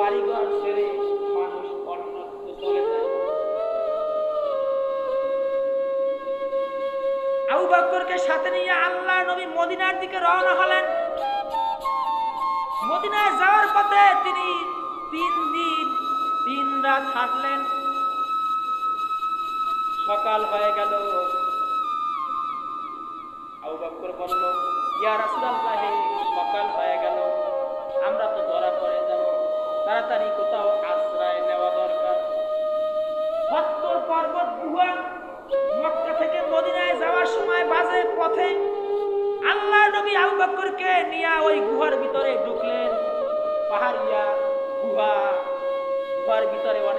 বাড়িঘর ছেড়ে মানুষ অন্যত্র চলে যায়। আবু বকরকে সাথে নিয়ে আল্লাহ নবী মদিনার দিকে রওনা হলেন। মদিনায় যাওয়ার পথে তিনি 3 দিন 3 রাত হাঁটলেন। সকাল হয়ে গেল। আবু বকর বলল, ইয়া রাসূলুল্লাহ, সকাল হয়ে গেল, আমরা তো ধরা পড়ে যাব, তাড়াতাড়ি কোথাও আশ্রয় নেওয়া দরকার। 70 পর্বত গুহা মক্কা থেকে মদিনায় যাওয়ার সময় বাজে পথে আল্লাহর নবী আবু বকরকে নিয়ে ওই গুহার ভিতরে ঢুকলেন। পাহাড়িয়া গুহা, গুহার ভিতরে